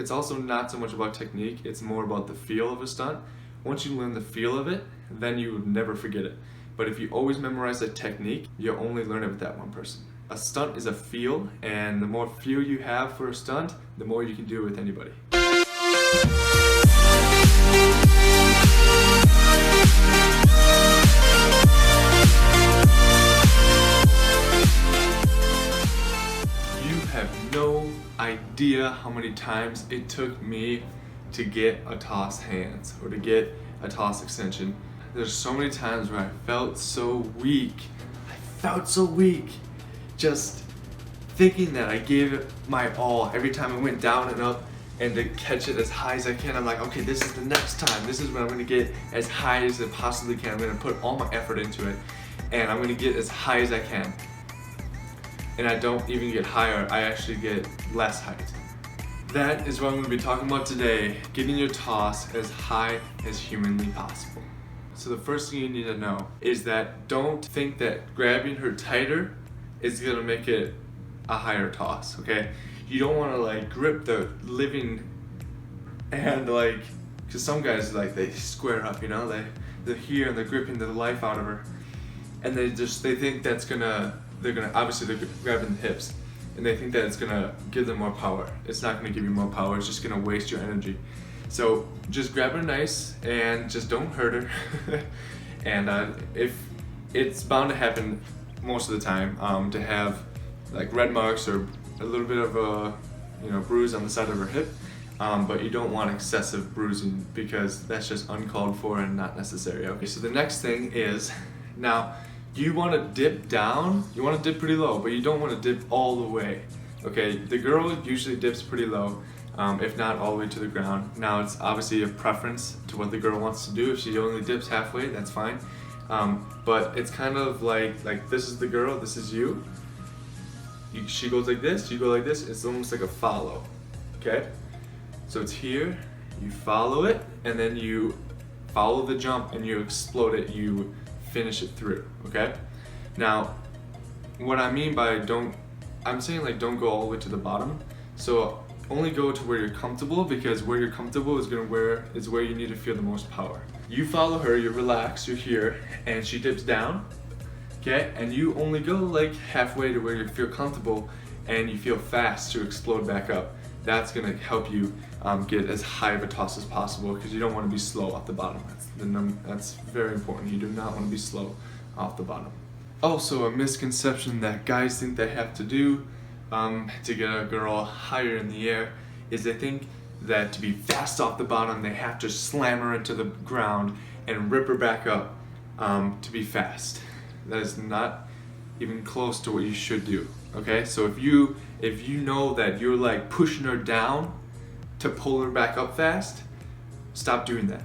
it's also not so much about technique, it's more about the feel of a stunt. Once you learn the feel of it, then you would never forget it. But if you always memorize the technique, you'll only learn it with that one person. A stunt is a feel, and the more feel you have for a stunt, the more you can do it with anybody. You have no idea how many times it took me to get a toss hands or to get a toss extension. There's so many times where I felt so weak. Just thinking that I gave it my all every time I went down and up, and to catch it as high as I can. I'm like, okay, this is the next time. This is when I'm gonna get as high as I possibly can. I'm gonna put all my effort into it, and I'm gonna get as high as I can. And I don't even get higher, I actually get less height. That is what I'm gonna be talking about today, getting your toss as high as humanly possible. So the first thing you need to know is that don't think that grabbing her tighter is gonna make it a higher toss, okay? You don't wanna like grip the living and like, cause some guys like they square up, you know? They're here and they're gripping the life out of her. And they think that's gonna, they're grabbing the hips. And they think that it's gonna give them more power. It's not gonna give you more power, it's just gonna waste your energy. So just grab her nice and just don't hurt her. And if it's bound to happen most of the time, to have like red marks or a little bit of a bruise on the side of her hip, but you don't want excessive bruising because that's just uncalled for and not necessary. Okay, so the next thing is, now you want to dip down, you want to dip pretty low, but you don't want to dip all the way. Okay, the girl usually dips pretty low, if not all the way to the ground. Now it's obviously a preference to what the girl wants to do. If she only dips halfway, that's fine. But it's kind of like this is the girl, this is you. She goes like this, you go like this. It's almost like a follow, okay? So it's here, you follow it, and then you follow the jump and you explode it, you finish it through, okay? Now, what I mean by I'm saying like don't go all the way to the bottom. So only go to where you're comfortable, because where you're comfortable is where you need to feel the most power. You follow her, you relax, you're here, and she dips down, okay? And you only go like halfway to where you feel comfortable and you feel fast to explode back up. That's gonna help you get as high of a toss as possible, because you don't want to be slow off the bottom. That's very important. You do not want to be slow off the bottom. Also, a misconception that guys think they have to do to get a girl higher in the air is they think that to be fast off the bottom they have to slam her into the ground and rip her back up to be fast. That is not even close to what you should do. Okay, so if you know that you're like pushing her down to pull her back up fast, stop doing that.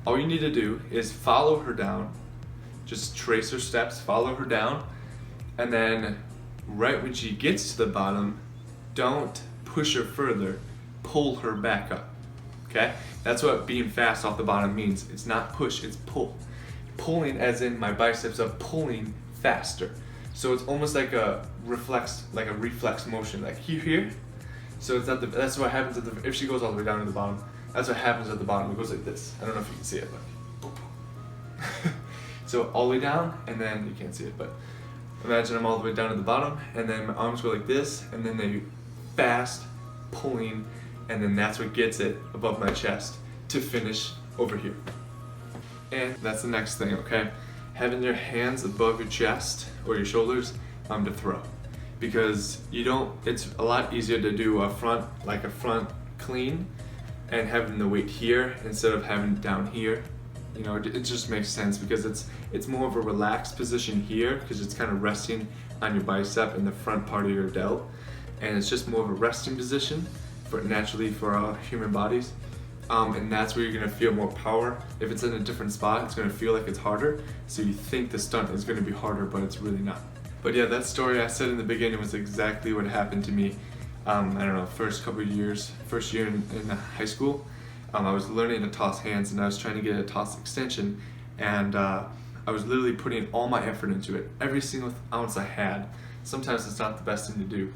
All you need to do is follow her down, just trace her steps, follow her down, and then right when she gets to the bottom, don't push her further, pull her back up. Okay, that's what being fast off the bottom means. It's not push, it's pull. Pulling as in my biceps are pulling faster. So it's almost like a reflex motion, like here. So it's not that's what happens if she goes all the way down to the bottom. That's what happens at the bottom. It goes like this. I don't know if you can see it, but so all the way down, and then you can't see it, but imagine I'm all the way down to the bottom, and then my arms go like this, and then they fast pulling, and then that's what gets it above my chest to finish over here. And that's the next thing, okay? Having your hands above your chest or your shoulders to throw, because it's a lot easier to do a front clean and having the weight here instead of having it down here. It just makes sense because it's more of a relaxed position here, because it's kind of resting on your bicep in the front part of your delt, and it's just more of a resting position naturally for our human bodies. And that's where you're gonna feel more power. If it's in a different spot, it's gonna feel like it's harder. So you think the stunt is gonna be harder, but it's really not. But yeah, that story I said in the beginning was exactly what happened to me. I don't know, first year in high school, I was learning to toss hands, and I was trying to get a toss extension, and I was literally putting all my effort into it, every single ounce I had. Sometimes it's not the best thing to do.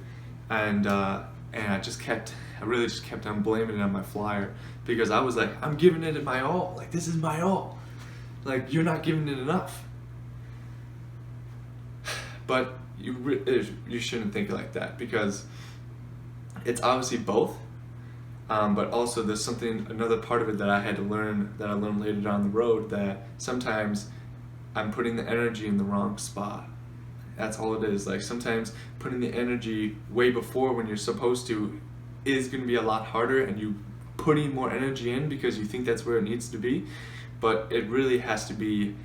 And And I really just kept on blaming it on my flyer, because I was like, I'm giving it my all. Like, this is my all. Like, you're not giving it enough. But you shouldn't think like that, because it's obviously both. But also there's another part of it that I had to learn, that I learned later down the road, that sometimes I'm putting the energy in the wrong spot. That's all it is. Like, sometimes putting the energy way before when you're supposed to is going to be a lot harder, and you putting more energy in because you think that's where it needs to be, but it really has to be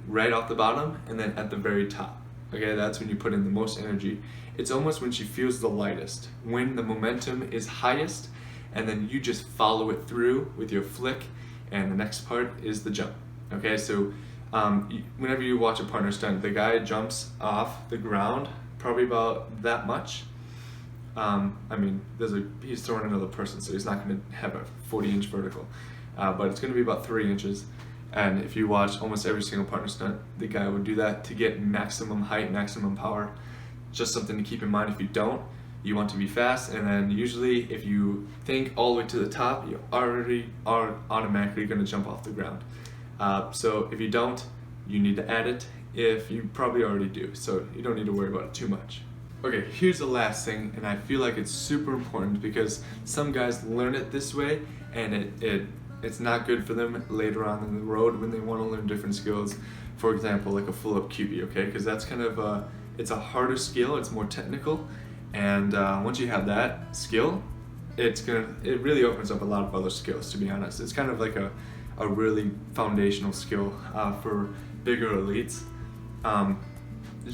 right off the bottom and then at the very top. Okay, that's when you put in the most energy. It's almost when she feels the lightest, when the momentum is highest, and then you just follow it through with your flick, and the next part is the jump. Okay, so whenever you watch a partner stunt, the guy jumps off the ground probably about that much. I mean, he's throwing another person, so he's not going to have a 40-inch vertical, but it's going to be about 3 inches. And if you watch almost every single partner stunt, the guy would do that to get maximum height, maximum power. Just something to keep in mind. If you don't, you want to be fast, and then usually if you think all the way to the top, you already are automatically going to jump off the ground. So if you don't, you need to add it. If you probably already do, so you don't need to worry about it too much. Okay, here's the last thing, and I feel like it's super important because some guys learn it this way, and it's not good for them later on in the road when they want to learn different skills. For example, like a full-up QB, okay? Because that's kind of it's a harder skill, it's more technical, and once you have that skill, it really opens up a lot of other skills, to be honest. It's kind of like a really foundational skill for bigger elites,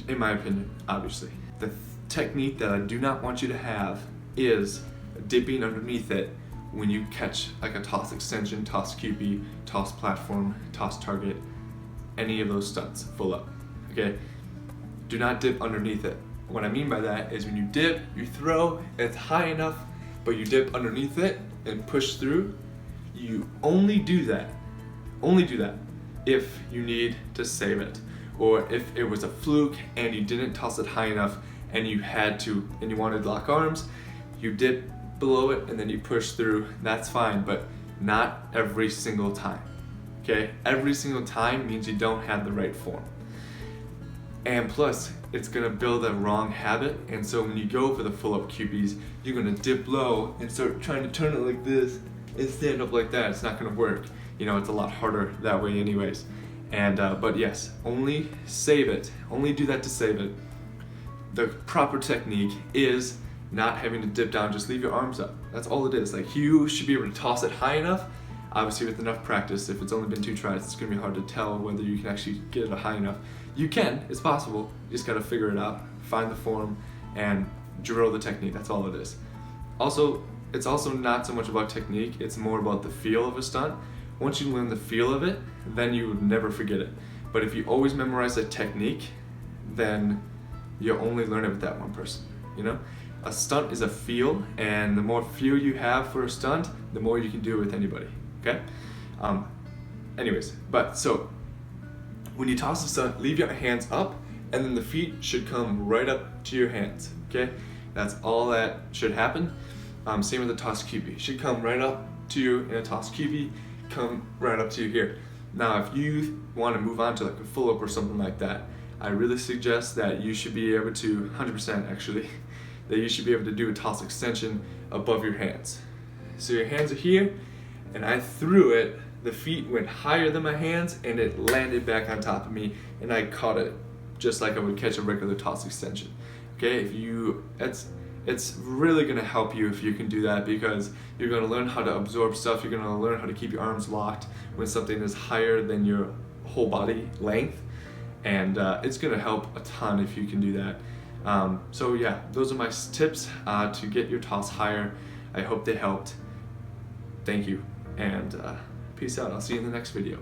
in my opinion, obviously. The technique that I do not want you to have is dipping underneath it when you catch like a toss extension, toss QB, toss platform, toss target, any of those stunts, full up, okay? Do not dip underneath it. What I mean by that is when you dip, you throw, it's high enough, but you dip underneath it and push through, you only do that if you need to save it, or if it was a fluke and you didn't toss it high enough and you wanted to lock arms, you dip below it and then you push through, that's fine, but not every single time, okay? Every single time means you don't have the right form. And plus, it's gonna build a wrong habit, and so when you go for the full-up QBs, you're gonna dip low and start trying to turn it like this and stand up like that. It's not gonna work. You know, it's a lot harder that way anyways. And but yes, only save it. Only do that to save it. The proper technique is not having to dip down, just leave your arms up. That's all it is. Like, you should be able to toss it high enough. Obviously with enough practice, if it's only been 2 tries, it's gonna be hard to tell whether you can actually get it high enough. You can, it's possible. You just gotta figure it out, find the form, and drill the technique. That's all it is. Also, it's also not so much about technique, it's more about the feel of a stunt. Once you learn the feel of it, then you would never forget it. But if you always memorize a technique, then you'll only learn it with that one person, you know? A stunt is a feel, and the more feel you have for a stunt, the more you can do it with anybody, okay? Anyways, so when you toss a stunt, leave your hands up, and then the feet should come right up to your hands, okay? That's all that should happen. Same with the toss QB. Should come right up to you in a toss QB, come right up to you here. Now, if you want to move on to like a full up or something like that, I really suggest that you should be able to, 100% actually, that you should be able to do a toss extension above your hands. So your hands are here, and I threw it, the feet went higher than my hands, and it landed back on top of me, and I caught it just like I would catch a regular toss extension. Okay, it's really gonna help you if you can do that, because you're gonna learn how to absorb stuff, you're gonna learn how to keep your arms locked when something is higher than your whole body length, and it's gonna help a ton if you can do that. So yeah, those are my tips to get your toss higher. I hope they helped. Thank you, and peace out. I'll see you in the next video.